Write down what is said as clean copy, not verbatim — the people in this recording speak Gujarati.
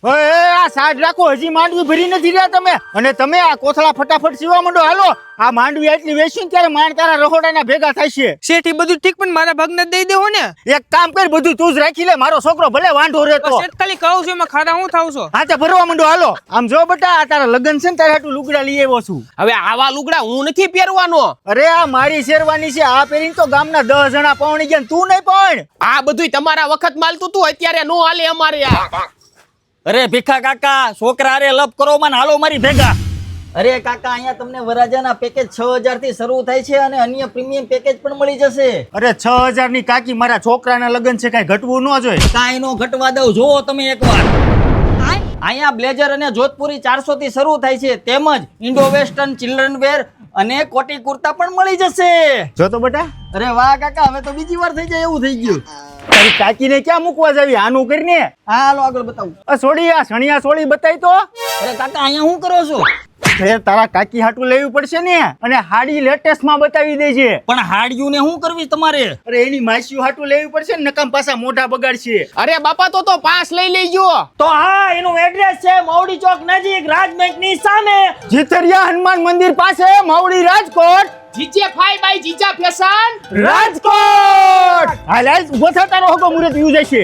ઓય આ સાડ રાખો, હજી માંડવી ભરી નથી રહ્યા તમે. અને તમે આ કોથળા ફટાફટ સીવા માંડો. હાલો, આ માંડવી એટલી વેચી ત્યારે માણ તારા રહોડાના ભેગા થાય છે. શેઠ ઈ બધું ઠીક, પણ મારા ભાગને દઈ દેવો ને. એક કામ કર, બધું તું જ રાખી લે. મારો છોકરો ભલે વાંઢો રહેતો. શેઠ ખાલી કહું છું, એમાં ખારા હું થાવ છો? હા તો ભરવા માંડો. હાલો, આમ જો બેટા, આ તારા લગન છે ને, તારે હાટું લુગડા લઈ આવ્યો છું. હવે આવા લુગડા હું નથી પહેરવાનો. અરે આ મારી શેરવાની છે. આ પહેરીને તો ગામના 10 જણા પવણી ગયા, તું નહીં પણ. આ બધું તમારા વખત માલતું તું, અત્યારે નો હાલે અમારે. આ અરે ભીખા કાકા, છોકરા અરે લપ કરો મને, હાલો મારી ભેગા. અરે કાકા, અહીંયા તમને વરાજાના પેકેજ 6000 થી શરૂ થાય છે અને અન્ય પ્રીમિયમ પેકેજ પણ મળી જશે. અરે 6000 ની કાકી, મારા છોકરાના લગન છે, કઈ ઘટવું ન જોઈએ. કાંઈ નો ઘટવા દઉં, જોવો તમે એકવાર. અહીંયા બ્લેઝર અને જોધપુરી 400 થી શરૂ થાય છે, તેમજ ઇન્ડો વેસ્ટર્ન ચિલ્ડ્રન વેર અને કોટી કુર્તા પણ મળી જશે. જો તો બેટા. અરે વાહ કાકા, હવે તો બીજી વાર થઈ જાય એવું થઈ ગયું. તારી કાકીને ક્યાં મૂકવા જાવી? આનું કરીને. હા હાલો આગળ બતાવું. આ સોડી, આ સણિયા સોળી બતાવી તો. અરે કાકા, અહીંયા શું કરો છો? ફેર તારા કાકી હાટું લેવું પડશે ને, અને હાડી લેટેસ્ટ માં બતાવી દેજે. પણ હાડિયું ને શું કરવી તમારે? અરે એની માસીઓ હાટું લેવી પડશે ને, નકામ પાછા મોઢા બગાડશે. અરે બાપા, તો પાસ લઈ લેજો. તો હા, એનું એડ્રેસ છે મવડી ચોક નજીક, રાજ બેંક ની સામે, જીતરિયા હનુમાન મંદિર પાસે, Mavdi, Rajkot. GJ five by જીજા ફેશન રાજકોટ. હાલ હાલ, ઉભો થા, તારો હગો મુરત યુ જશે.